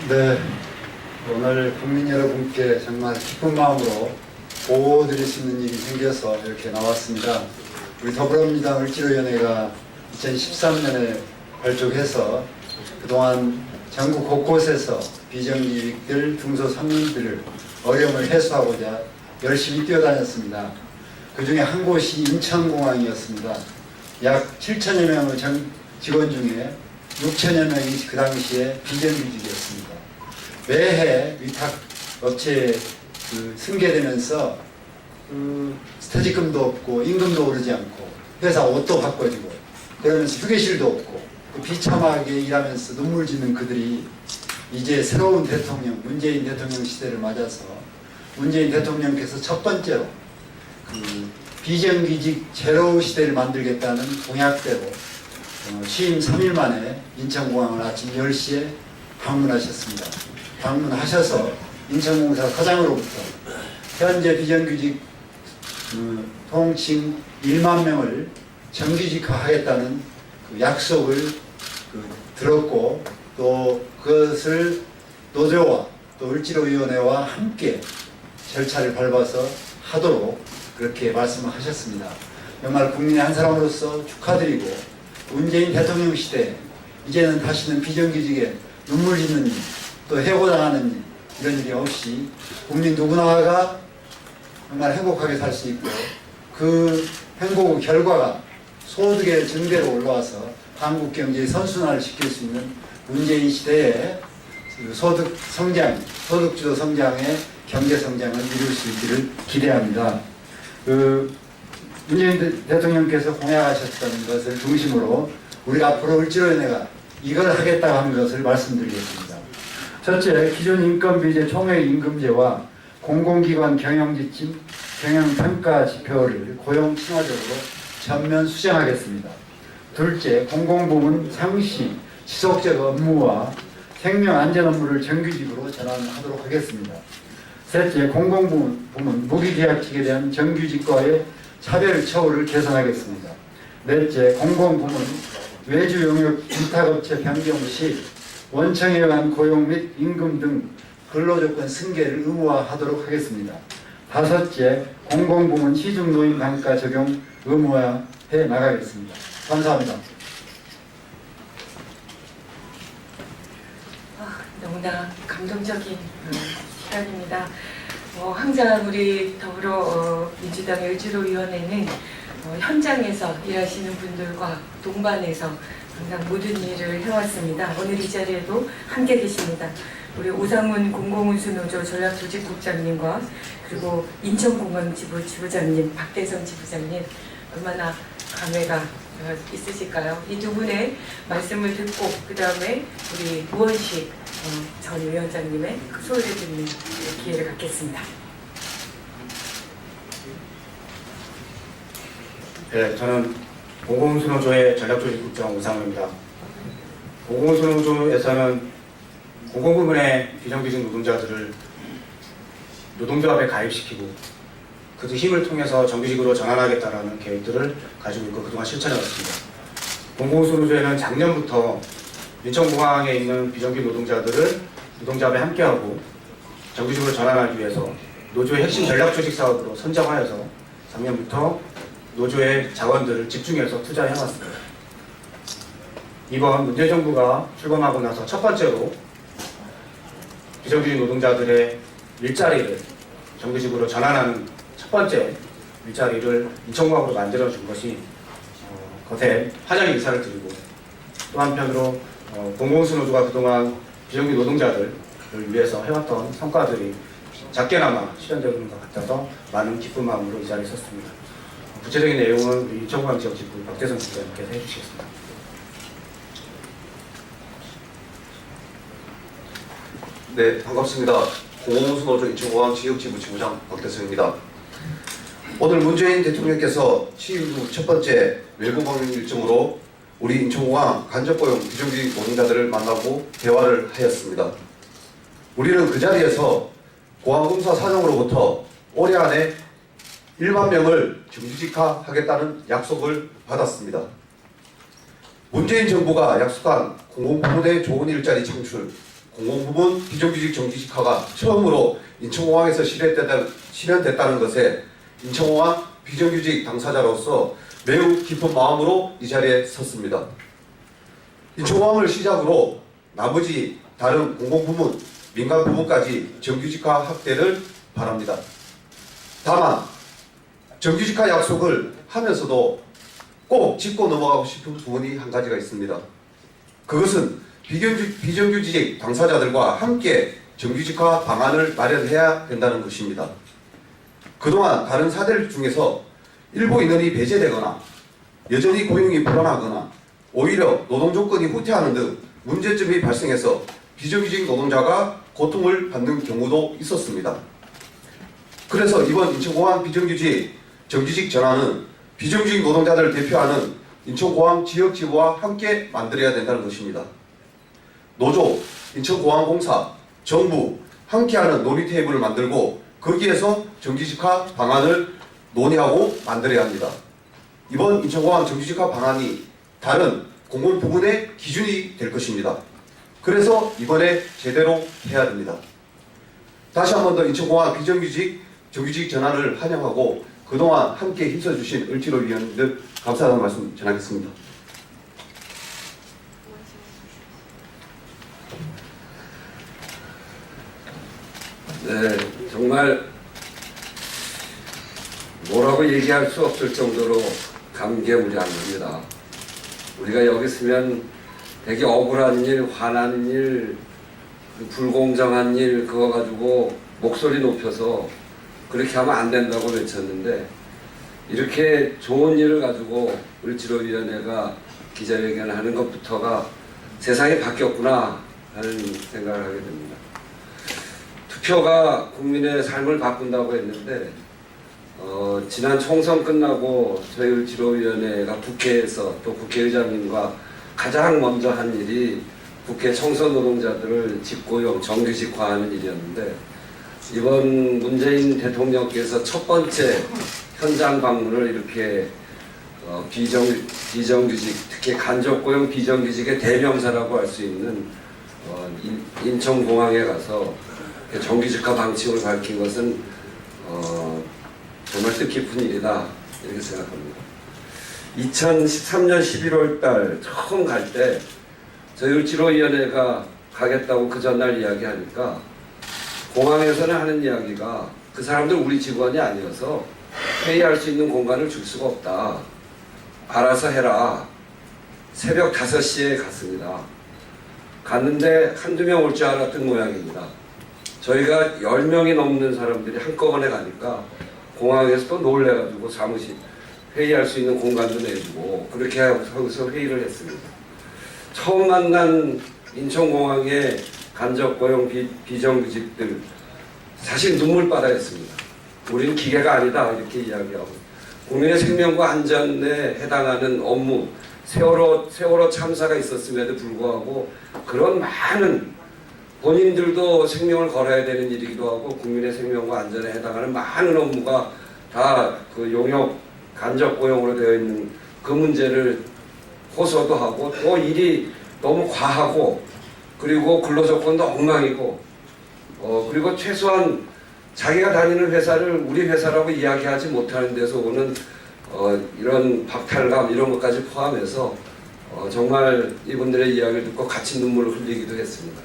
네, 오늘 국민 여러분께 정말 기쁜 마음으로 보호드릴 수 있는 일이 생겨서 이렇게 나왔습니다. 우리 더불어민주당 을지로위원회가 2013년에 발족해서 그동안 전국 곳곳에서 비정규직들, 중소상인들을 어려움을 해소하고자 열심히 뛰어다녔습니다. 그 중에 한 곳이 인천공항이었습니다. 약 7천여 명의 직원 중에 6천여 명이 그 당시에 비정규직이었습니다. 매해 위탁 업체에 승계되면서 스타직금도 없고 임금도 오르지 않고 회사 옷도 바꿔주고 그러면서 휴게실도 없고 비참하게 일하면서 눈물 짓는 그들이 이제 새로운 대통령, 문재인 대통령 시대를 맞아서 문재인 대통령께서 첫 번째로 비정규직 제로 시대를 만들겠다는 공약대로 취임 3일 만에 인천공항을 아침 10시에 방문하셨습니다. 방문하셔서 인천공사 사장으로부터 현재 비정규직 통칭 1만 명을 정규직화하겠다는 약속을 들었고 또 그것을 노조와 또 을지로위원회와 함께 절차를 밟아서 하도록 그렇게 말씀을 하셨습니다. 정말 국민의 한 사람으로서 축하드리고 문재인 대통령 시대에 이제는 다시는 비정규직에 눈물 짓는 일, 또 해고당하는 일, 이런 일이 없이 국민 누구나가 정말 행복하게 살 수 있고 그 행복의 결과가 소득의 증대로 올라와서 한국 경제의 선순환을 시킬 수 있는 문재인 시대에 소득 성장, 소득주도 성장의 경제 성장을 이룰 수 있기를 기대합니다. 문재인 대통령께서 공약하셨던 것을 중심으로 우리가 앞으로 을지로위원회가 이걸 하겠다고 하는 것을 말씀드리겠습니다. 첫째, 기존 인건비제 총액임금제와 공공기관 경영지침, 경영평가 지표를 고용 친화적으로 전면 수정하겠습니다. 둘째, 공공부문 상시, 지속적 업무와 생명 안전 업무를 정규직으로 전환하도록 하겠습니다. 셋째, 공공부문 무기계약직에 대한 정규직과의 차별 처우를 개선하겠습니다. 넷째, 공공부문 외주 용역 위탁업체 변경 시 원청에 의한 고용 및 임금 등 근로조건 승계를 의무화하도록 하겠습니다. 다섯째, 공공부문 시중노인 단가 적용 의무화해 나가겠습니다. 감사합니다. 너무나 감동적인 시간입니다. 항상 우리 더불어민주당 을지로위원회는 현장에서 일하시는 분들과 동반해서 항상 모든 일을 해왔습니다. 오늘 이 자리에도 함께 계십니다. 우리 오상훈 공공운수노조 전략조직국장님과 그리고 인천공항 지부장님, 박대성 지부장님, 얼마나 감회가 있으실까요? 이 두 분의 말씀을 듣고 그 다음에 우리 우원식 전 위원장님의 소리를 듣는 기회를 갖겠습니다. 네, 저는 공공운수노조의 전략조직국장 오상훈입니다. 공공운수노조에서는 공공부문의 비정규직 노동자들을 노동조합에 가입시키고 그 힘을 통해서 정규직으로 전환하겠다는 계획들을 가지고 있고 그동안 실천해왔습니다. 공공운수노조에는 작년부터 인천공항에 있는 비정규직 노동자들을 노동조합에 함께하고 정규직으로 전환하기 위해서 노조의 핵심 전략조직 사업으로 선정하여서 작년부터 노조의 자원들을 집중해서 투자해왔습니다. 이번 문재인 정부가 출범하고 나서 첫 번째로 비정규직 노동자들의 일자리를 정규직으로 전환하는 첫 번째 일자리를 인천공항으로 만들어준 것이 거듭 환영의 인사를 드리고 또 한편으로 공공운수노조가 그동안 비정규직 노동자들을 위해서 해왔던 성과들이 작게나마 실현되는 것 같아서 많은 기쁜 마음으로 이 자리에 섰습니다. 구체적인 내용은 우리 인천공항 지역지부 박대성 지부장님께서 해주시겠습니다. 네, 반갑습니다. 공공운수노조 인천공항 지역지부 지부장 박대성입니다. 오늘 문재인 대통령께서 취임 후 첫 번째 외부 방문 일정으로 우리 인천공항 간접고용 비정규직 노동자들을 만나고 대화를 하였습니다. 우리는 그 자리에서 공항공사 사정으로부터 올해 안에 1만 명을 정규직화하겠다는 약속을 받았습니다. 문재인 정부가 약속한 공공부문의 좋은 일자리 창출, 공공부문 비정규직 정규직화가 처음으로 인천공항에서 실현됐다는 것에 인천공항 비정규직 당사자로서 매우 깊은 마음으로 이 자리에 섰습니다. 인천공항을 시작으로 나머지 다른 공공부문, 민간부문까지 정규직화 확대를 바랍니다. 다만 정규직화 약속을 하면서도 꼭 짚고 넘어가고 싶은 부분이 한 가지가 있습니다. 그것은 비정규직 당사자들과 함께 정규직화 방안을 마련해야 된다는 것입니다. 그동안 다른 사례들 중에서 일부 인원이 배제되거나 여전히 고용이 불안하거나 오히려 노동 조건이 후퇴하는 등 문제점이 발생해서 비정규직 노동자가 고통을 받는 경우도 있었습니다. 그래서 이번 인천공항 비정규직 정규직 전환은 비정규직 노동자들을 대표하는 인천공항 지역지부와 함께 만들어야 된다는 것입니다. 노조, 인천공항공사, 정부 함께하는 논의 테이블을 만들고 거기에서 정규직화 방안을 논의하고 만들어야 합니다. 이번 인천공항 정규직화 방안이 다른 공공 부문의 기준이 될 것입니다. 그래서 이번에 제대로 해야 됩니다. 다시 한 번 더 인천공항 비정규직 정규직 전환을 환영하고 그동안 함께 힘써주신 을지로위원들 감사하다는 말씀 전하겠습니다. 네, 정말 뭐라고 얘기할 수 없을 정도로 감개무량합니다. 우리가 여기 있으면 되게 억울한 일, 화나는 일, 불공정한 일 그거 가지고 목소리 높여서 그렇게 하면 안 된다고 외쳤는데 이렇게 좋은 일을 가지고 을지로위원회가 기자회견을 하는 것부터가 세상이 바뀌었구나 하는 생각을 하게 됩니다. 투표가 국민의 삶을 바꾼다고 했는데 지난 총선 끝나고 저희 을지로위원회가 국회에서 또 국회의장님과 가장 먼저 한 일이 국회 청소 노동자들을 직고용 정규직화하는 일이었는데 이번 문재인 대통령께서 첫 번째 현장 방문을 이렇게 비정규직 특히 간접고용 비정규직의 대명사라고 할 수 있는 인천공항에 가서 정규직화 방침을 밝힌 것은 정말 뜻깊은 일이다 이렇게 생각합니다. 2013년 11월 달 처음 갈 때 저희 을지로위원회가 가겠다고 그 전날 이야기하니까 공항에서는 하는 이야기가 그 사람들 우리 직원이 아니어서 회의할 수 있는 공간을 줄 수가 없다. 알아서 해라. 새벽 5시에 갔습니다. 갔는데 한두 명 올 줄 알았던 모양입니다. 저희가 10명이 넘는 사람들이 한꺼번에 가니까 공항에서 또 놀래가지고 사무실 회의할 수 있는 공간도 내주고 그렇게 하고서 회의를 했습니다. 처음 만난 인천공항의 간접고용 비정규직들 사실 눈물바다였습니다. 우리는 기계가 아니다 이렇게 이야기하고 국민의 생명과 안전에 해당하는 업무 세월호 참사가 있었음에도 불구하고 그런 많은 본인들도 생명을 걸어야 되는 일이기도 하고 국민의 생명과 안전에 해당하는 많은 업무가 다 그 용역 간접고용으로 되어 있는 그 문제를 호소도 하고 또 일이 너무 과하고 그리고 근로조건도 엉망이고 그리고 최소한 자기가 다니는 회사를 우리 회사라고 이야기하지 못하는 데서 오는 이런 박탈감 이런 것까지 포함해서 정말 이분들의 이야기를 듣고 같이 눈물을 흘리기도 했습니다.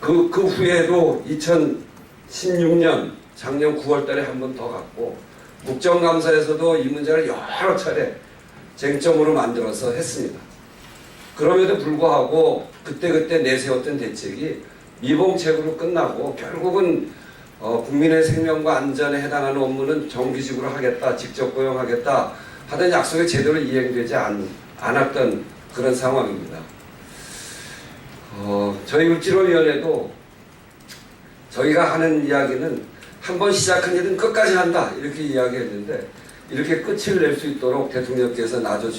그 후에도 2016년 작년 9월 달에 한 번 더 갔고 국정감사에서도 이 문제를 여러 차례 쟁점으로 만들어서 했습니다. 그럼에도 불구하고 그때 내세웠던 대책이 미봉책으로 끝나고 결국은 국민의 생명과 안전에 해당하는 업무는 정규직으로 하겠다, 직접 고용하겠다 하던 약속이 제대로 이행되지 않았던 그런 상황입니다. 저희 을지로위원회도 저희가 하는 이야기는 한번 시작한 일은 끝까지 한다 이렇게 이야기했는데 이렇게 끝을 낼 수 있도록 대통령께서 나서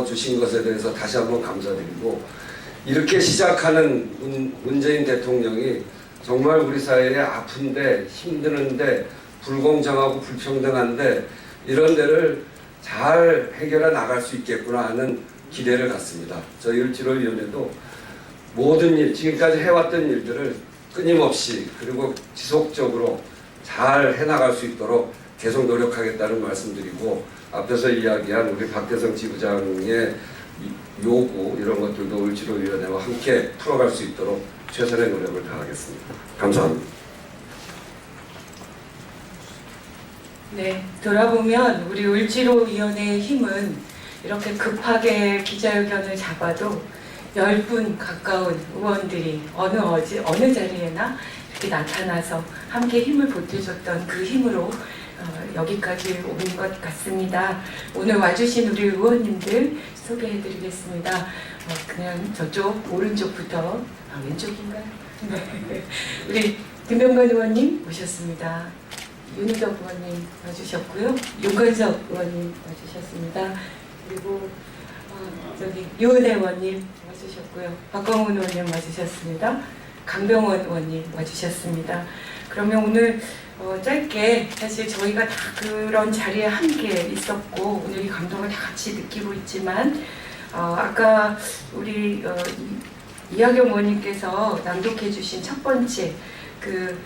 주신 것에 대해서 다시 한번 감사드리고 이렇게 시작하는 문재인 대통령이 정말 우리 사회에 아픈데 힘드는데 불공정하고 불평등한데 이런 데를 잘 해결해 나갈 수 있겠구나 하는 기대를 갖습니다. 저희 을지로위원회도 모든 일, 지금까지 해왔던 일들을 끊임없이 그리고 지속적으로 잘 해나갈 수 있도록 계속 노력하겠다는 말씀드리고, 앞에서 이야기한 우리 박대성 지부장의 요구 이런 것들도 을지로위원회와 함께 풀어갈 수 있도록 최선의 노력을 다하겠습니다. 감사합니다. 네, 돌아보면 우리 을지로위원회의 힘은 이렇게 급하게 기자회견을 잡아도 10분 가까운 의원들이 어느 자리에나 이렇게 나타나서 함께 힘을 보태줬던 그 힘으로 여기까지 온 것 같습니다. 오늘 와주신 우리 의원님들 소개해드리겠습니다. 그냥 저쪽 오른쪽부터, 왼쪽인가요? 네. 우리 김병관 의원님 모셨습니다. 윤우덕 의원님 와주셨고요. 윤건석 의원님 와주셨습니다. 그리고 저기 유은혜 의원님 와주셨고요. 박광훈 의원님 와주셨습니다. 강병원 의원님 와주셨습니다. 그러면 오늘 짧게, 사실 저희가 다 그런 자리에 함께 있었고 오늘 이 감동을 다 같이 느끼고 있지만 아까 우리 이하경 의원님께서 낭독해 주신 첫 번째 그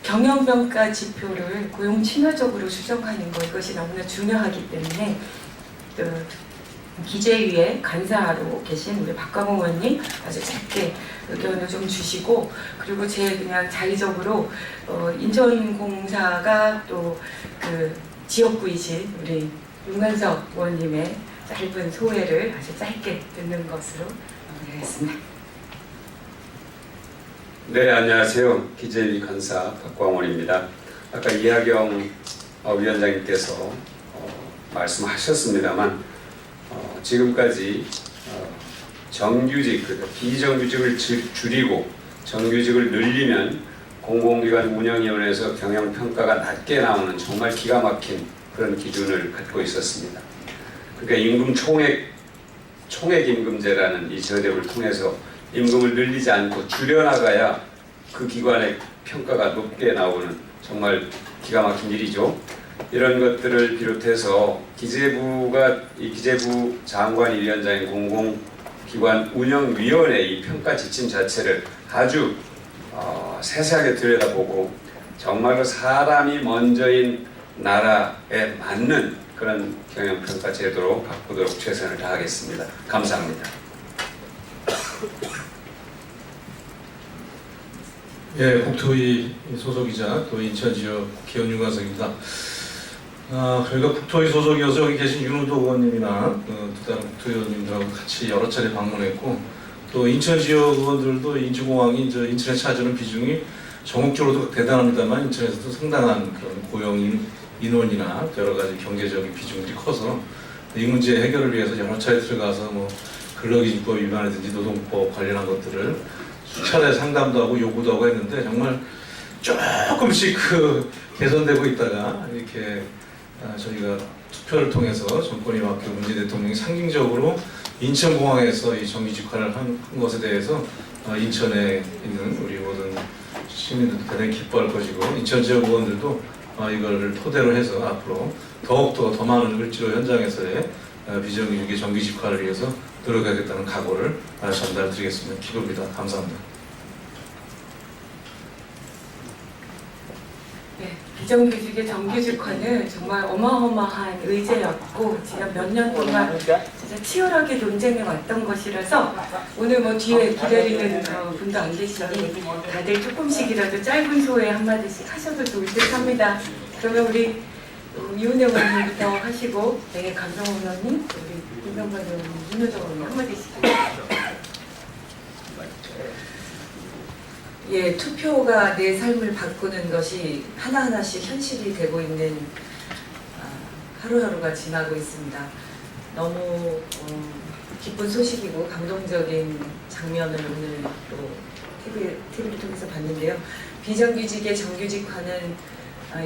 경영평가 지표를 고용 친화적으로 수정하는 것, 이것이 너무나 중요하기 때문에 기재위에 간사로 계신 우리 박광호 의원님 아주 짧게 의견을 좀 주시고, 그리고 제 그냥 자의적으로 인천공사가 또 그 지역구이신 우리 윤관석 의원님의 짧은 소회를 아주 짧게 듣는 것으로 하겠습니다. 네, 안녕하세요. 기재위 간사 박광원입니다. 아까 이하경 위원장님께서 말씀하셨습니다만 지금까지 정규직, 비정규직을 줄이고 정규직을 늘리면 공공기관 운영위원회에서 경영평가가 낮게 나오는 정말 기가 막힌 그런 기준을 갖고 있었습니다. 그러니까 임금 총액 임금제라는 이 제도를 통해서 임금을 늘리지 않고 줄여나가야 그 기관의 평가가 높게 나오는 정말 기가 막힌 일이죠. 이런 것들을 비롯해서 기재부 장관위원장인 공공기관 운영위원회 이 평가 지침 자체를 아주 세세하게 들여다보고 정말로 사람이 먼저인 나라에 맞는 그런 경영평가 제도로 바꾸도록 최선을 다하겠습니다. 감사합니다. 예, 국토위 소속이자 또 인천지역 국회의원 윤관석입니다. 저희가 국토위 소속이어서 여기 계신 윤우도 의원님이나 또 다른 국토의원님들하고 같이 여러 차례 방문했고, 또 인천지역 의원들도 인천공항이 인천에 차지하는 비중이 전국적으로도 대단합니다만 인천에서도 상당한 그런 고용 인원이나 여러 가지 경제적인 비중들이 커서 이 문제 해결을 위해서 여러 차례 들어가서 뭐 근로기준법 위반이든지 노동법 관련한 것들을 수차례 상담도 하고 요구도 하고 했는데 정말 조금씩 개선되고 있다가 이렇게 저희가 투표를 통해서 정권이 바뀌고 문재인 대통령이 상징적으로 인천공항에서 이 정규직화를 한 것에 대해서 인천에 있는 우리 모든 시민들도 대단히 기뻐할 것이고, 인천 지역 의원들도 이걸 토대로 해서 앞으로 더욱더 더 많은 을지로 현장에서의 비정규직의 정규직화를 위해서 노력하겠다는 각오를 전달드리겠습니다. 기부입니다. 감사합니다. 네, 비정규직의 정규직화는 정말 어마어마한 의제였고 지난 몇 년 동안 진짜 치열하게 논쟁해 왔던 것이라서 오늘 뭐 뒤에 기다리는 분도 안 계시니 다들 조금씩이라도 짧은 소회 한마디씩 하셔도 좋을 듯 합니다. 그러면 우리 이은혜 의원님부터 하시고, 네, 강정호 의원님, 우리 김병관 의원님, 윤호정 의원님 한마디씩. 예, 투표가 내 삶을 바꾸는 것이 하나하나씩 현실이 되고 있는 하루하루가 지나고 있습니다. 너무 기쁜 소식이고 감동적인 장면을 오늘 또 TV를 통해서 봤는데요. 비정규직의 정규직화는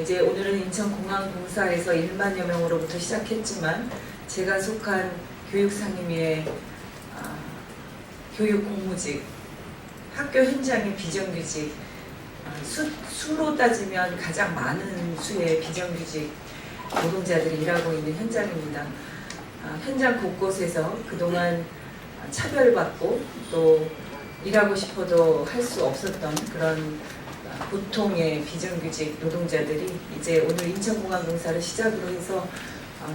이제 오늘은 인천공항공사에서 1만여 명으로부터 시작했지만 제가 속한 교육상임위의 교육공무직, 학교 현장의 비정규직, 수로 따지면 가장 많은 수의 비정규직 노동자들이 일하고 있는 현장입니다. 현장 곳곳에서 그동안 차별받고 또 일하고 싶어도 할 수 없었던 그런 보통의 비정규직 노동자들이 이제 오늘 인천공항공사를 시작으로 해서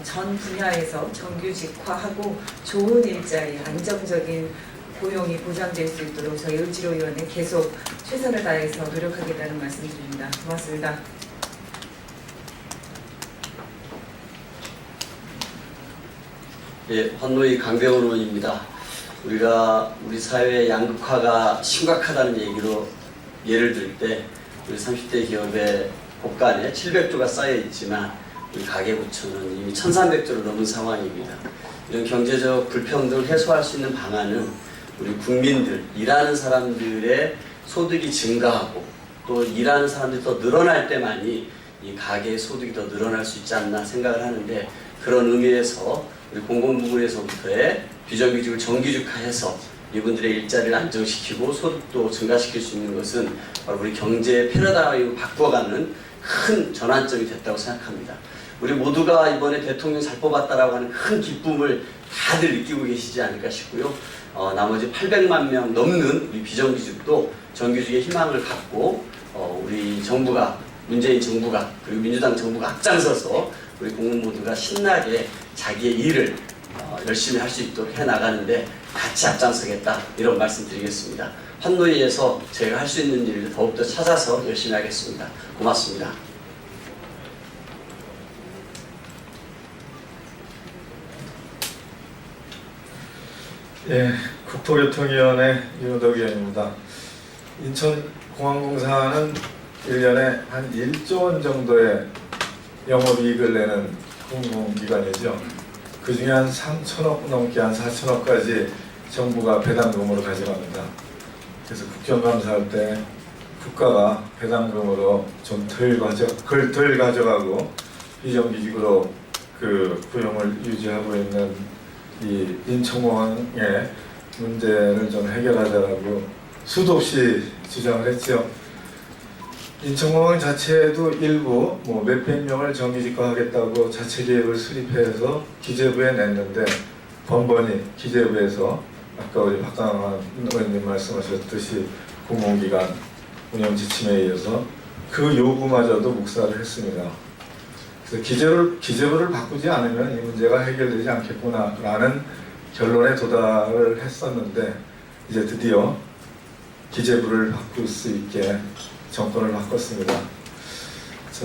전 분야에서 정규직화하고 좋은 일자리, 안정적인 고용이 보장될 수 있도록 저희 을지로위원회 계속 최선을 다해서 노력하겠다는 말씀드립니다. 고맙습니다. 예, 환노위 강병원 의원입니다. 우리가 우리 사회의 양극화가 심각하다는 얘기로 예를 들 때 우리 30대 기업의 곳간에 700조가 쌓여 있지만 우리 가계부처는 이미 1,300조를 넘은 상황입니다. 이런 경제적 불평등을 해소할 수 있는 방안은 우리 국민들, 일하는 사람들의 소득이 증가하고 또 일하는 사람들이 더 늘어날 때만이 이 가계의 소득이 더 늘어날 수 있지 않나 생각을 하는데, 그런 의미에서 우리 공공부문에서부터의 비정규직을 정규직화해서 이분들의 일자리를 안정시키고 소득도 증가시킬 수 있는 것은 바로 우리 경제의 패러다임을 바꿔가는 큰 전환점이 됐다고 생각합니다. 우리 모두가 이번에 대통령 잘 뽑았다라고 하는 큰 기쁨을 다들 느끼고 계시지 않을까 싶고요. 나머지 800만 명 넘는 우리 비정규직도 정규직의 희망을 갖고 우리 정부가, 문재인 정부가, 그리고 민주당 정부가 앞장서서 우리 국민 모두가 신나게 자기의 일을 열심히 할 수 있도록 해나가는데 같이 앞장서겠다, 이런 말씀 드리겠습니다. 환노위에서 제가 할 수 있는 일을 더욱더 찾아서 열심히 하겠습니다. 고맙습니다. 예, 국토교통위원회 윤호덕 의원입니다. 인천공항공사는 1년에 한 1조 원 정도의 영업이익을 내는 공공기관이죠. 그 중에 한 3천억 넘게 한 4천억까지 정부가 배당금으로 가져갑니다. 그래서 국정감사할 때 국가가 배당금으로 좀 덜 가져가고 비정규직으로 그 고용을 유지하고 있는 이 인천공항의 문제를 좀 해결하자라고 수도 없이 주장을 했죠. 인천공항 자체도 일부 몇백 명을 정규직화하겠다고 자체 계획을 수립해서 기재부에 냈는데, 번번이 기재부에서 아까 우리 박강환 의원님 말씀하셨듯이 공공기관 운영 지침에 의해서 그 요구마저도 묵살을 했습니다. 그래서 기재부를 바꾸지 않으면 이 문제가 해결되지 않겠구나라는 결론에 도달을 했었는데, 이제 드디어 기재부를 바꿀 수 있게 정권을 바꿨습니다.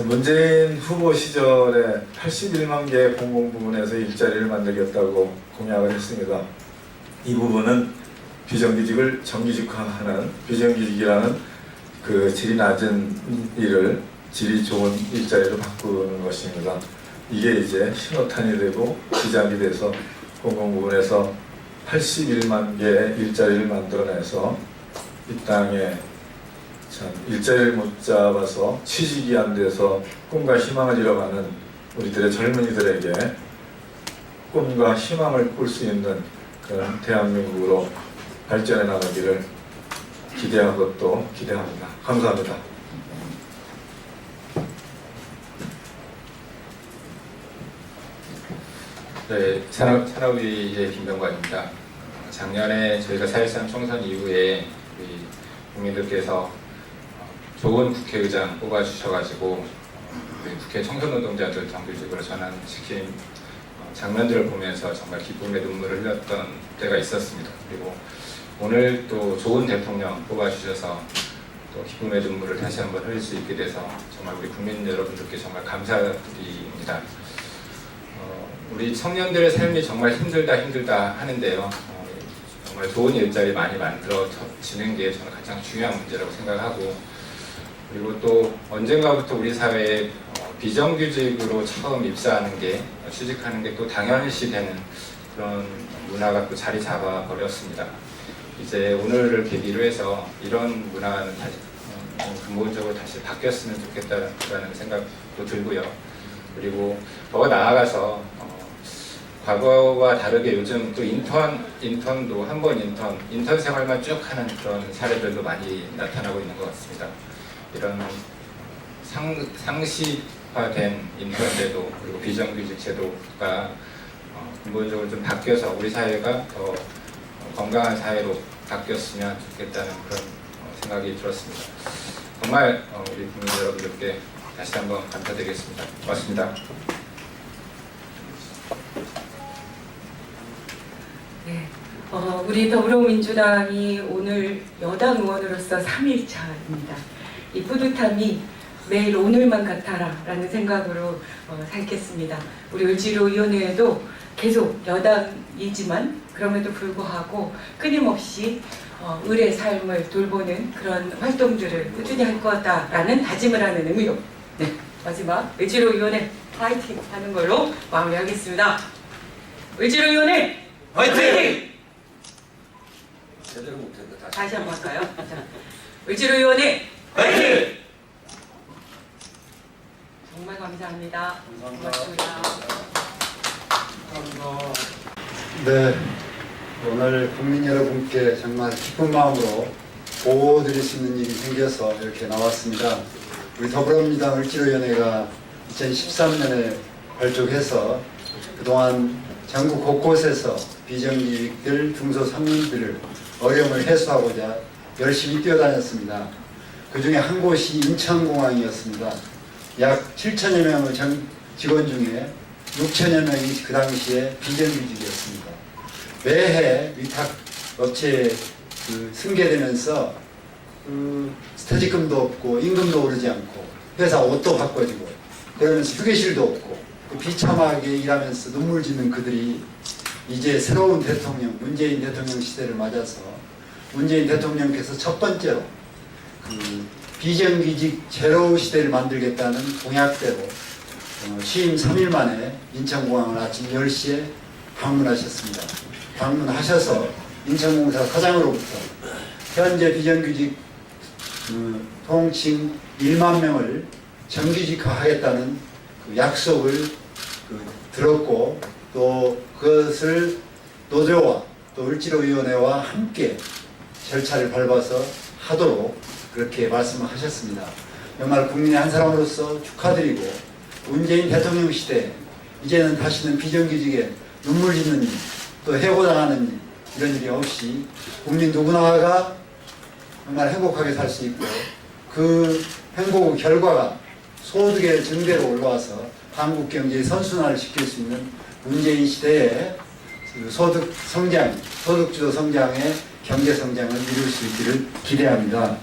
문재인 후보 시절에 81만 개의 공공부문에서 일자리를 만들겠다고 공약을 했습니다. 이 부분은 비정규직을 정규직화하는, 비정규직이라는 그 질이 낮은 일을 질이 좋은 일자리로 바꾸는 것입니다. 이게 이제 신호탄이 되고 시작이 돼서 공공부문에서 81만 개의 일자리를 만들어내서 이 땅에 참 일자리를 못 잡아서 취직이 안 돼서 꿈과 희망을 잃어가는 우리들의 젊은이들에게 꿈과 희망을 꿀 수 있는 그런 대한민국으로 발전해 나가기를 기대하고 또 기대합니다. 감사합니다. 네, 산업위의 김병관입니다. 작년에 저희가 4.13 총선 이후에 우리 국민들께서 좋은 국회의장 뽑아주셔가지고 우리 국회 청소노동자들 정규직으로 전환시킨 장면들을 보면서 정말 기쁨의 눈물을 흘렸던 때가 있었습니다. 그리고 오늘 또 좋은 대통령 뽑아주셔서 또 기쁨의 눈물을 다시 한번 흘릴 수 있게 돼서 정말 우리 국민 여러분들께 정말 감사드립니다. 우리 청년들의 삶이 정말 힘들다 하는데요. 정말 좋은 일자리 많이 만들어지는 게 저는 가장 중요한 문제라고 생각하고, 그리고 또 언젠가부터 우리 사회에 비정규직으로 처음 입사하는 게, 취직하는 게 또 당연시되는 그런 문화가 또 자리 잡아 버렸습니다. 이제 오늘을 계기로 해서 이런 문화는 다시 근본적으로 다시 바뀌었으면 좋겠다는 생각도 들고요. 그리고 더 나아가서 과거와 다르게 요즘 또 인턴도 한 번 인턴 생활만 쭉 하는 그런 사례들도 많이 나타나고 있는 것 같습니다. 이런 상시화된 인턴 제도 그리고 비정규직 제도가 근본적으로 좀 바뀌어서 우리 사회가 더 건강한 사회로 바뀌었으면 좋겠다는 그런 생각이 들었습니다. 정말 우리 국민 여러분들께 다시 한번 감사드리겠습니다. 고맙습니다. 네, 우리 더불어민주당이 오늘 여당 의원으로서 3일차입니다. 이 뿌듯함이 매일 오늘만 같아라 라는 생각으로 살겠습니다. 우리 을지로위원회에도 계속 여당이지만 그럼에도 불구하고 끊임없이 을의 삶을 돌보는 그런 활동들을 꾸준히 할 거다라는 다짐을 하는 의미로 네, 마지막 을지로위원회 파이팅 하는 걸로 마무리하겠습니다. 을지로위원회 파이팅! 제대로 못했는데 다시 한번 할까요? 자, 을지로위원회 파이팅! 정말 감사합니다. 고맙습니다. 네, 오늘 국민 여러분께 정말 기쁜 마음으로 보호드릴 수 있는 일이 생겨서 이렇게 나왔습니다. 우리 더불어민주당 을지로위원회가 2013년에 발족해서 그동안 전국 곳곳에서 비정규직들, 중소상인들을 어려움을 해소하고자 열심히 뛰어다녔습니다. 그 중에 한 곳이 인천공항이었습니다. 약 7천여 명의 직원 중에 6천여 명이 그 당시에 비정규직이었습니다. 매해 위탁 업체에 승계되면서 스태지금도 없고 임금도 오르지 않고 회사 옷도 바꿔지고 그러면서 휴게실도 없고 비참하게 일하면서 눈물 짓는 그들이 이제 새로운 대통령, 문재인 대통령 시대를 맞아서 문재인 대통령께서 첫 번째로 비정규직 제로 시대를 만들겠다는 공약대로 취임 3일 만에 인천공항을 아침 10시에 방문하셨습니다. 방문하셔서 인천공사 사장으로부터 현재 비정규직 통칭 1만 명을 정규직화하겠다는 약속을 들었고 또 그것을 노조와 또 을지로위원회와 함께 절차를 밟아서 하도록 그렇게 말씀하셨습니다. 정말 국민의 한 사람으로서 축하드리고 문재인 대통령 시대에 이제는 다시는 비정규직에 눈물 짓는 일, 또 해고당하는 일, 이런 일이 없이 국민 누구나가 정말 행복하게 살 수 있고 그 행복의 결과가 소득의 증대로 올라와서 한국 경제의 선순환을 시킬 수 있는 문재인 시대의 소득 성장, 소득주도 성장의 경제 성장을 이룰 수 있기를 기대합니다.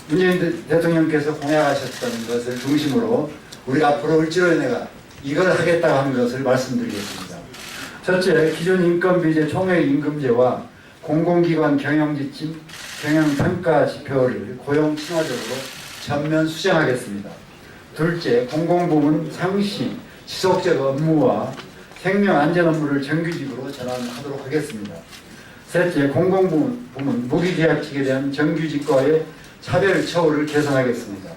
문재인 대통령께서 공약하셨던 것을 중심으로 우리가 앞으로 을지로위원회가 이걸 하겠다고 하는 것을 말씀드리겠습니다. 첫째, 기존 인건비제 총액임금제와 공공기관 경영지침, 경영평가 지표를 고용 친화적으로 전면 수정하겠습니다. 둘째, 공공부문 상시, 지속적 업무와 생명 안전 업무를 정규직으로 전환하도록 하겠습니다. 셋째, 공공부문 무기계약직에 대한 정규직과의 차별 처우를 개선하겠습니다.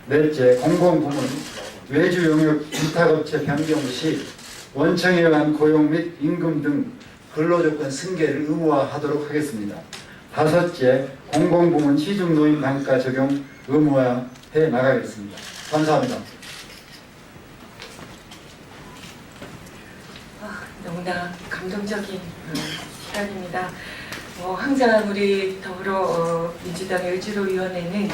넷째, 공공부문 외주 용역 위탁업체 변경 시 원청에 의한 고용 및 임금 등 근로조건 승계를 의무화하도록 하겠습니다. 다섯째, 공공부문 시중노인 단가 적용 의무화해 나가겠습니다. 감사합니다. 너무나 감동적인 시간입니다. 항상 우리 더불어민주당의 을지로위원회는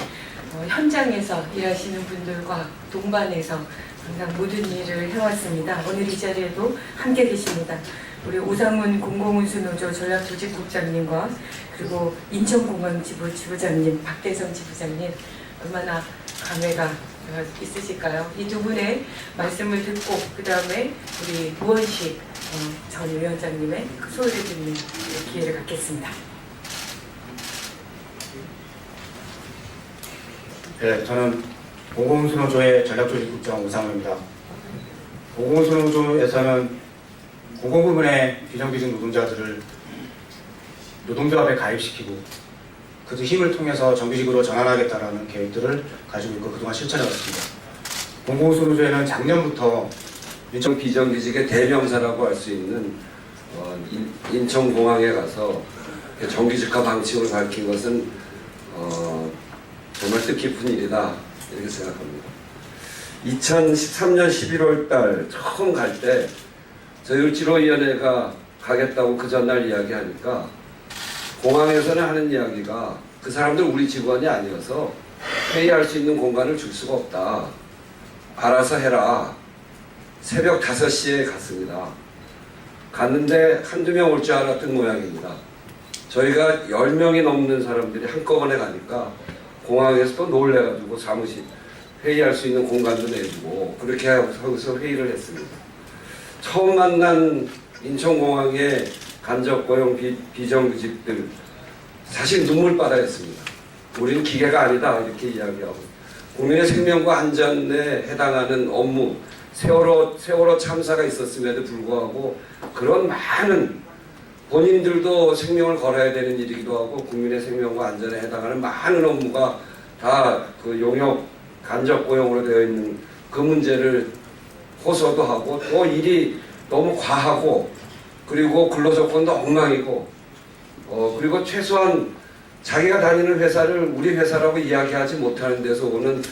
현장에서 일하시는 분들과 동반해서 항상 모든 일을 해왔습니다. 오늘 이 자리에도 함께 계십니다. 우리 오상훈 공공운수노조 전략조직국장님과 그리고 인천공항 지부장님, 박대성 지부장님, 얼마나 감회가 있으실까요? 이 두 분의 말씀을 듣고 그 다음에 우리 우원식 전 위원장님의 소리를 듣는 기회를 갖겠습니다. 네, 저는 공공운수노조의 전략조직국장 오상훈입니다. 공공운수노조에서는 공공부문의 비정규직 노동자들을 노동조합에 가입시키고 그 힘을 통해서 정규직으로 전환하겠다는 계획들을 가지고 있고 그동안 실천해왔습니다. 공공운수노조에는 작년부터 인천 비정규직의 대명사라고 할 수 있는 인천공항에 가서 정규직화 방침을 밝힌 것은 정말 뜻깊은 일이다 이렇게 생각합니다. 2013년 11월 달 처음 갈 때 저희 을지로위원회가 가겠다고 그 전날 이야기하니까 공항에서는 하는 이야기가 그 사람들 우리 직원이 아니어서 회의할 수 있는 공간을 줄 수가 없다. 알아서 해라. 새벽 5시에 갔습니다. 갔는데 한두 명 올 줄 알았던 모양입니다. 저희가 10명이 넘는 사람들이 한꺼번에 가니까 공항에서 또 놀래가지고 사무실 회의할 수 있는 공간도 내주고 그렇게 하고서 회의를 했습니다. 처음 만난 인천공항의 간접고용 비정규직들 사실 눈물바다였습니다. 우리는 기계가 아니다 이렇게 이야기하고 국민의 생명과 안전에 해당하는 업무 세월호 참사가 있었음에도 불구하고 그런 많은 본인들도 생명을 걸어야 되는 일이기도 하고 국민의 생명과 안전에 해당하는 많은 업무가 다 그 용역 간접 고용으로 되어 있는 그 문제를 호소도 하고 또 일이 너무 과하고 그리고 근로조건도 엉망이고 그리고 최소한 자기가 다니는 회사를 우리 회사라고 이야기하지 못하는 데서 오는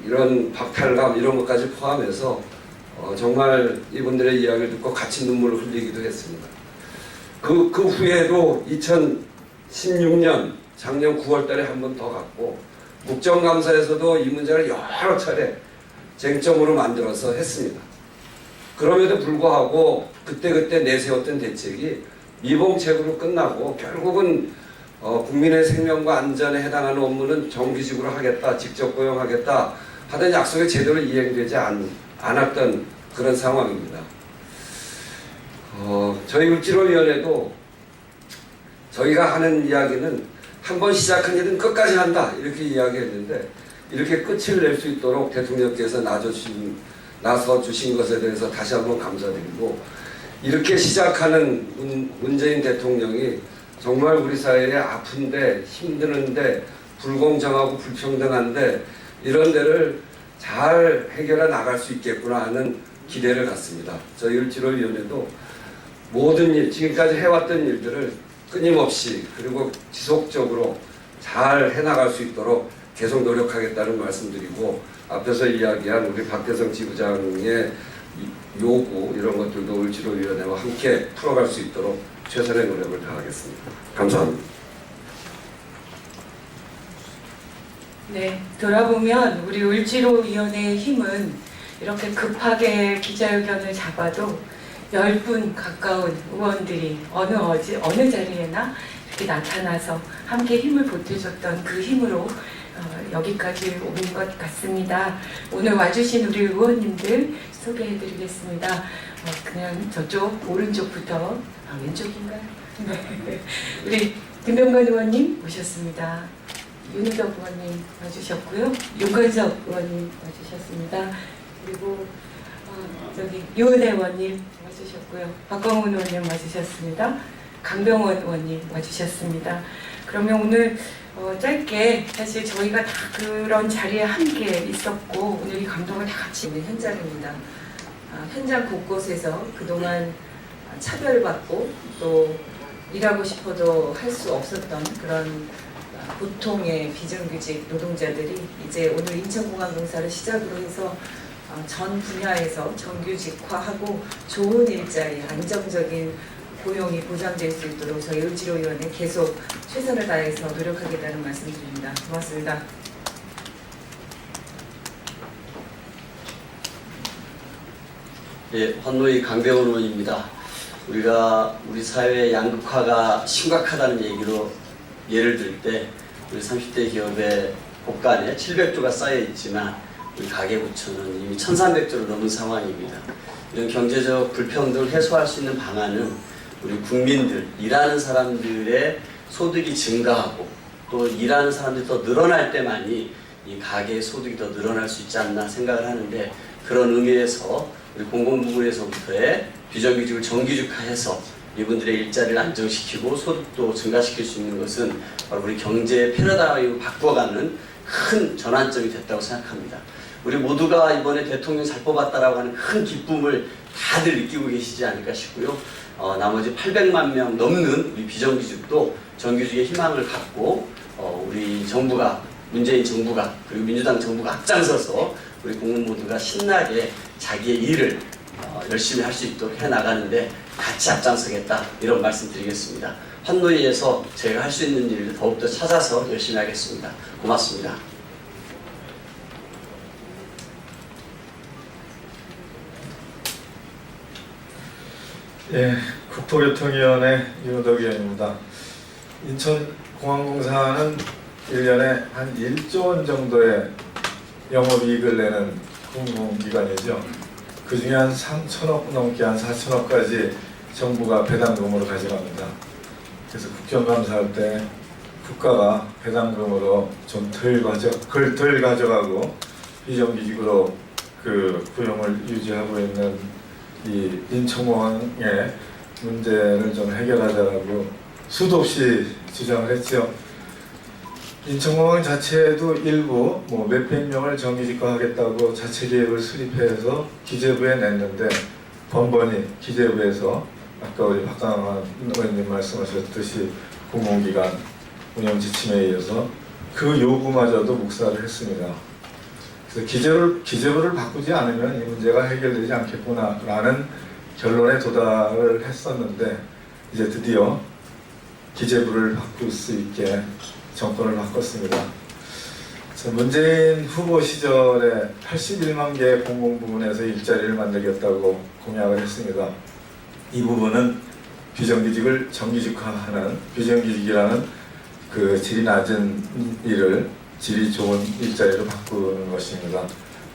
이런 박탈감 이런 것까지 포함해서 정말 이분들의 이야기를 듣고 같이 눈물을 흘리기도 했습니다. 그 후에도 2016년 작년 9월 달에 한 번 더 갔고 국정감사에서도 이 문제를 여러 차례 쟁점으로 만들어서 했습니다. 그럼에도 불구하고 그때 내세웠던 대책이 미봉책으로 끝나고 결국은 국민의 생명과 안전에 해당하는 업무는 정규직으로 하겠다, 직접 고용하겠다 하던 약속이 제대로 이행되지 않았던 그런 상황입니다. 저희 을지로위원회도 저희가 하는 이야기는 한 번 시작한 일은 끝까지 한다 이렇게 이야기했는데 이렇게 끝을 낼 수 있도록 대통령께서 나서 주신 것에 대해서 다시 한번 감사드리고 이렇게 시작하는 문재인 대통령이 정말 우리 사회에 아픈데 힘드는데 불공정하고 불평등한데 이런 데를 잘 해결해 나갈 수 있겠구나 하는 기대를 갖습니다. 저희 을지로위원회도 모든 일, 지금까지 해왔던 일들을 끊임없이 그리고 지속적으로 잘 해나갈 수 있도록 계속 노력하겠다는 말씀드리고 앞에서 이야기한 우리 박대성 지부장의 요구 이런 것들도 을지로위원회와 함께 풀어갈 수 있도록 최선의 노력을 다하겠습니다. 감사합니다. 네, 돌아보면 우리 을지로위원회의 힘은 이렇게 급하게 기자회견을 잡아도 10분 가까운 의원들이 어느 자리에나 이렇게 나타나서 함께 힘을 보태줬던 그 힘으로 여기까지 온 것 같습니다. 오늘 와주신 우리 의원님들 소개해드리겠습니다. 그냥 저쪽 오른쪽부터 왼쪽인가요? 네. 우리 김병관 의원님 모셨습니다. 윤희덕 의원님 와주셨고요. 윤건석 의원님 와주셨습니다. 그리고 저기 유은혜 의원님 와주셨고요. 박광훈 의원님 와주셨습니다. 강병원 의원님 와주셨습니다. 그러면 오늘 짧게 사실 저희가 다 그런 자리에 함께 있었고 오늘 이 감동을 다 같이 있는 현장입니다. 현장 곳곳에서 그동안 차별받고 또 일하고 싶어도 할 수 없었던 그런 보통의 비정규직 노동자들이 이제 오늘 인천공항공사를 시작으로 해서 전 분야에서 정규직화하고 좋은 일자리, 안정적인 고용이 보장될 수 있도록 저희 을지로위원회 계속 최선을 다해서 노력하겠다는 말씀드립니다. 고맙습니다. 예, 환노위 강병원 의원입니다. 우리 사회의 양극화가 심각하다는 얘기로 예를 들 때 우리 30대 기업의 곳간에 700조가 쌓여 있지만 우리 가계부처는 이미 1,300조를 넘은 상황입니다. 이런 경제적 불평등을 해소할 수 있는 방안은 우리 국민들, 일하는 사람들의 소득이 증가하고 또 일하는 사람들이 더 늘어날 때만이 이 가계의 소득이 더 늘어날 수 있지 않나 생각을 하는데 그런 의미에서 우리 공공부문에서부터의 비정규직을 정규직화해서 이분들의 일자리를 안정시키고 소득도 증가시킬 수 있는 것은 바로 우리 경제의 패러다임을 바꿔가는 큰 전환점이 됐다고 생각합니다. 우리 모두가 이번에 대통령 잘 뽑았다라고 하는 큰 기쁨을 다들 느끼고 계시지 않을까 싶고요. 나머지 800만 명 넘는 우리 비정규직도 정규직의 희망을 갖고 우리 정부가 문재인 정부가 그리고 민주당 정부가 앞장서서 우리 공무원 모두가 신나게 자기의 일을 열심히 할 수 있도록 해나가는데 같이 앞장서겠다 이런 말씀 드리겠습니다. 환노위에서 제가 할 수 있는 일을 더욱더 찾아서 열심히 하겠습니다. 고맙습니다. 예, 국토교통위원회 윤호덕 의원입니다. 인천공항공사는 1년에 한 1조 원 정도의 영업이익을 내는 공공기관이죠. 그 중에 한 3천억 넘게 한 4천억까지 정부가 배당금으로 가져갑니다. 그래서 국정감사할 때 국가가 배당금으로 좀 덜 가져가고 비정규직으로 그 고용을 유지하고 있는 이 인천공항의 문제를 좀 해결하자라고 수도 없이 주장을 했죠. 인천공항 자체도 일부 뭐 몇백 명을 정규직화하겠다고 자체 계획을 수립해서 기재부에 냈는데 번번이 기재부에서 아까 우리 박강환 의원님 말씀하셨듯이 공공기관 운영 지침에 의해서 그 요구마저도 묵살을 했습니다. 그래서 기재부를 바꾸지 않으면 이 문제가 해결되지 않겠구나라는 결론에 도달을 했었는데 이제 드디어 기재부를 바꿀 수 있게 정권을 바꿨습니다. 문재인 후보 시절에 81만 개의 공공부문에서 일자리를 만들겠다고 공약을 했습니다. 이 부분은 비정규직을 정규직화하는 비정규직이라는 그 질이 낮은 일을 질이 좋은 일자리로 바꾸는 것입니다.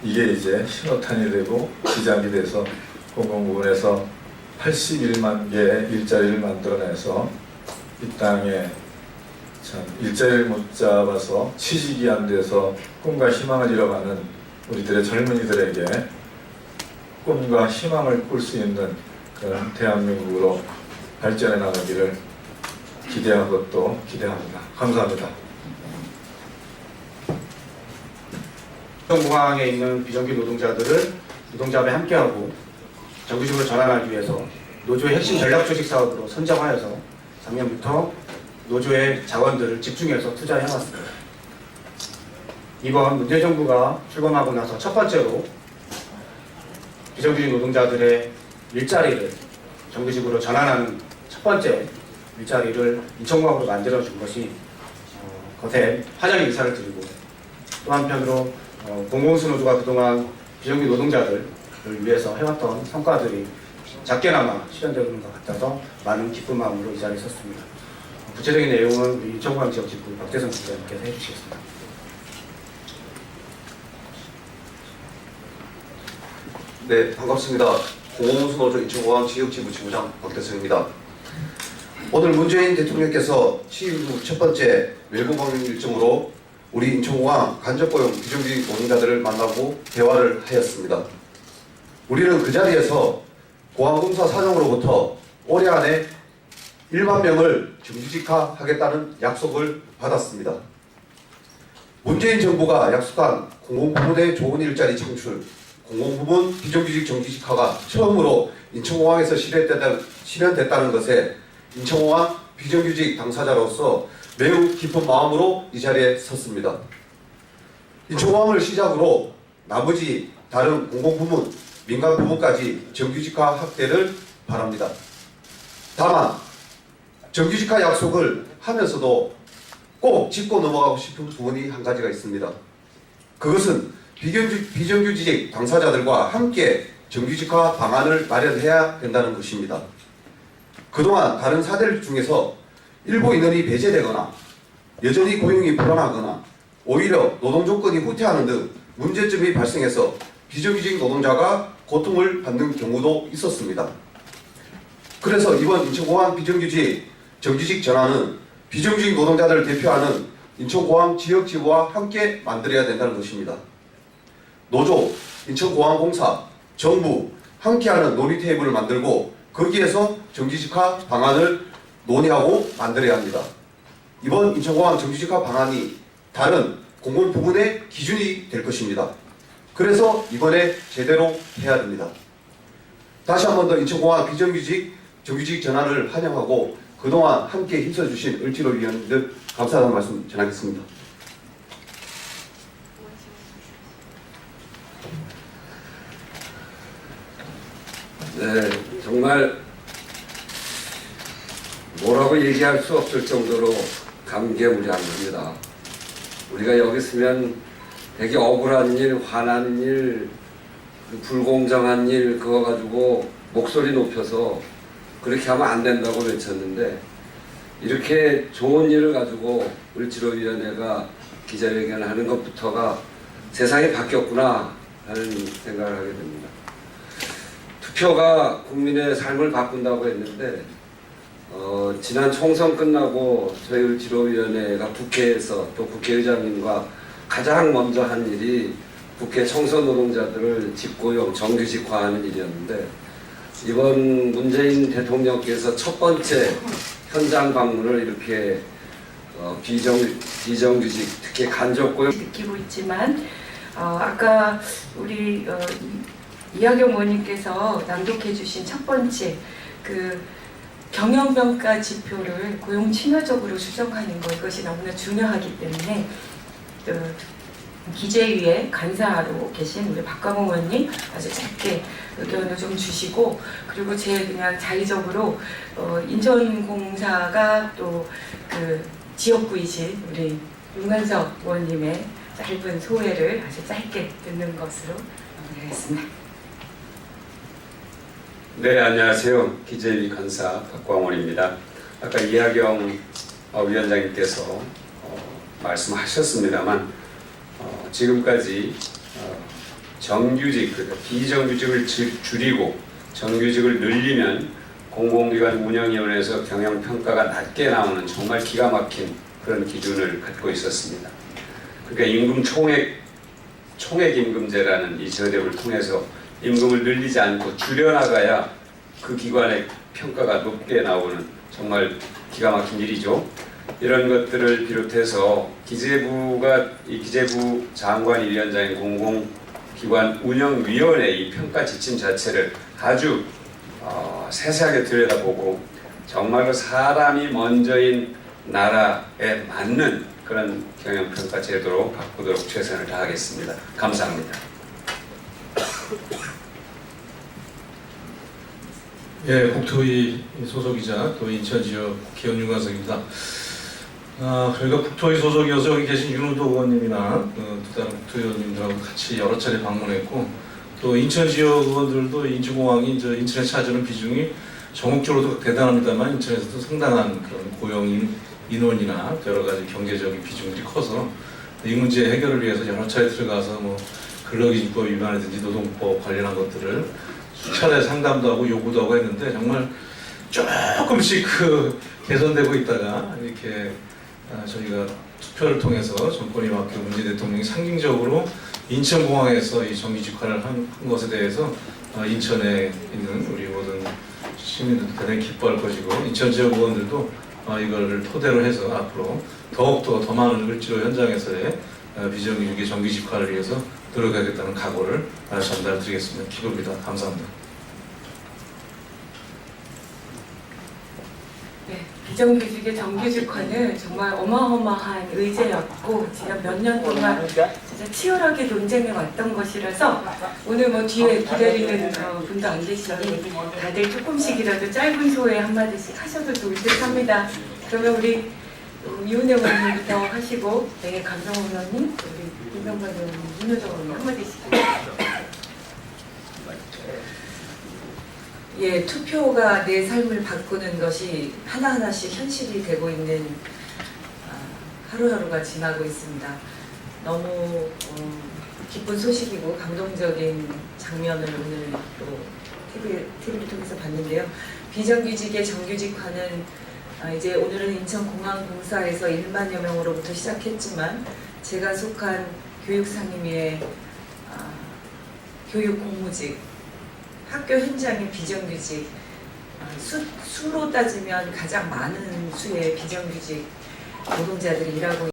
이게 이제 신호탄이 되고 시작이 돼서 공공부문에서 81만 개의 일자리를 만들어내서 이 땅에 참 일자리를 못 잡아서 취직이 안 돼서 꿈과 희망을 잃어가는 우리들의 젊은이들에게 꿈과 희망을 꿀 수 있는 그런 대한민국으로 발전해 나가기를 기대하고 또 기대합니다. 감사합니다. 인천공항에 있는 비정규 노동자들을 노동조합에 함께하고 정규직으로 전환하기 위해서 노조의 핵심 전략 조직 사업으로 선정하여서 작년부터 노조의 자원들을 집중해서 투자해왔습니다. 이번 문재인 정부가 출범하고 나서 첫 번째로 비정규직 노동자들의 일자리를 정규직으로 전환하는 첫 번째 일자리를 인천공항으로 만들어준 것이 거센 환영 인사를 드리고 또 한편으로 공공수노조가 그동안 비정규직 노동자들을 위해서 해왔던 성과들이 작게나마 실현되는 것 같아서 많은 기쁜 마음으로 이 자리에 섰습니다. 구체적인 내용은 인천공항 지역지부 박재성 부장님께서 해주시겠습니다. 네, 반갑습니다. 공공수노조 인천공항 지역지부 지부장 박대성입니다. 오늘 문재인 대통령께서 취임 후 첫 번째 외부 방문 일정으로 우리 인천공항 간접고용 비정규직 노동자들을 만나고 대화를 하였습니다. 우리는 그 자리에서 공항공사 사정으로부터 올해 안에 1만 명을 정규직화하겠다는 약속을 받았습니다. 문재인 정부가 약속한 공공부문의 좋은 일자리 창출, 공공부문 비정규직 정규직화가 처음으로 인천공항에서 실현됐다는 것에 인천공항 비정규직 당사자로서 매우 기쁜 마음으로 이 자리에 섰습니다. 인천공항을 시작으로 나머지 다른 공공부문, 민간부문까지 정규직화 확대를 바랍니다. 다만 정규직화 약속을 하면서도 꼭 짚고 넘어가고 싶은 부분이 한 가지가 있습니다. 그것은 비정규직 당사자들과 함께 정규직화 방안을 마련해야 된다는 것입니다. 그동안 다른 사례들 중에서 일부 인원이 배제되거나 여전히 고용이 불안하거나 오히려 노동 조건이 후퇴하는 등 문제점이 발생해서 비정규직 노동자가 고통을 받는 경우도 있었습니다. 그래서 이번 인천공항 비정규직 정규직 전환은 비정규직 노동자들을 대표하는 인천공항 지역지부와 함께 만들어야 된다는 것입니다. 노조, 인천공항공사, 정부 함께하는 논의 테이블을 만들고 거기에서 정규직화 방안을 논의하고 만들어야 합니다. 이번 인천공항 정규직화 방안이 다른 공공부문의 기준이 될 것입니다. 그래서 이번에 제대로 해야 됩니다. 다시 한 번 더 인천공항 비정규직 정규직 전환을 환영하고 그동안 함께 힘써주신 을지로 위원들 감사하다는 말씀 전하겠습니다. 네, 정말 뭐라고 얘기할 수 없을 정도로 감개무량한 겁니다. 우리가 여기 있으면 되게 억울한 일, 화난 일, 불공정한 일 그거 가지고 목소리 높여서 그렇게 하면 안 된다고 외쳤는데 이렇게 좋은 일을 가지고 을지로위원회가 기자회견을 하는 것부터가 세상이 바뀌었구나 하는 생각을 하게 됩니다. 투표가 국민의 삶을 바꾼다고 했는데 지난 총선 끝나고 저희 을지로위원회가 국회에서 또 국회의장님과 가장 먼저 한 일이 국회 청소 노동자들을 직고용, 정규직화하는 일이었는데 이번 문재인 대통령께서 첫 번째 현장 방문을 이렇게 비정규직, 특히 간접고용 느끼고 있지만 아까 우리 이하경 의원님께서 낭독해 주신 첫 번째 그 경영평가 지표를 고용 친화적으로 수정하는 것 이것이 너무나 중요하기 때문에 기재위에 간사로 계신 우리 박광호 의원님 아주 짧게 의견을 좀 주시고 그리고 제 그냥 자의적으로 인천공사가 또 그 지역구이신 우리 윤관석 의원님의 짧은 소회를 아주 짧게 듣는 것으로 하겠습니다. 네, 안녕하세요. 기재위 간사 박광원입니다. 아까 이하경 위원장님께서 말씀하셨습니다만 지금까지 정규직, 그러니까 비정규직을 줄이고 정규직을 늘리면 공공기관 운영위원회에서 경영평가가 낮게 나오는 정말 기가 막힌 그런 기준을 갖고 있었습니다. 그러니까 임금 총액 임금제라는 이 제도를 통해서 임금을 늘리지 않고 줄여나가야 그 기관의 평가가 높게 나오는 정말 기가 막힌 일이죠. 이런 것들을 비롯해서 기재부 장관위 위원장인 공공기관 운영위원회 이 평가 지침 자체를 아주 세세하게 들여다보고 정말로 사람이 먼저인 나라에 맞는 그런 경영평가 제도로 바꾸도록 최선을 다하겠습니다. 감사합니다. 예, 국토위 소속이자 또 인천지역 국회의원 윤관석입니다. 저희가 국토위 소속이어서 여기 계신 윤호도 의원님이나 또 다른 국토의원님들하고 같이 여러 차례 방문했고 또 인천 지역 의원들도 인천공항이 인천에 차지하는 비중이 전국적으로도 대단합니다만 인천에서도 상당한 그런 고용 인원이나 여러 가지 경제적인 비중들이 커서 이 문제 해결을 위해서 여러 차례 들어가서 뭐 근로기준법 위반이든지 노동법 관련한 것들을 수차례 상담도 하고 요구도 하고 했는데 정말 조금씩 개선되고 있다가 이렇게 저희가 투표를 통해서 정권이 바뀌고 문재인 대통령이 상징적으로 인천공항에서 이 정규직화를 한 것에 대해서 인천에 있는 우리 모든 시민들도 대단히 기뻐할 것이고 인천 지역 의원들도 이걸 토대로 해서 앞으로 더욱더 더 많은 을지로 현장에서의 비정규직의 정규직화를 위해서 노력하겠다는 각오를 전달드리겠습니다. 기도입니다. 감사합니다. 네, 비정규직의 정규직화는 정말 어마어마한 의제였고 지난 몇 년 동안 진짜 치열하게 논쟁해 왔던 것이라서 오늘 뭐 뒤에 기다리는 분도 안 계시니 다들 조금씩이라도 짧은 소회 한마디씩 하셔도 좋을 듯 합니다. 그러면 우리 이은혜 의원님부터 하시고 네, 강성호 의원님, 우리 이명박 의원님, 윤호정 의원님 한마디씩. 예, 투표가 내 삶을 바꾸는 것이 하나하나씩 현실이 되고 있는 하루하루가 지나고 있습니다. 너무 기쁜 소식이고 감동적인 장면을 오늘 또 TV를 통해서 봤는데요. 비정규직의 정규직화는 이제 오늘은 인천공항공사에서 1만여 명으로부터 시작했지만 제가 속한 교육상임위의 교육공무직, 학교 현장의 비정규직, 수로 따지면 가장 많은 수의 비정규직 노동자들이 일하고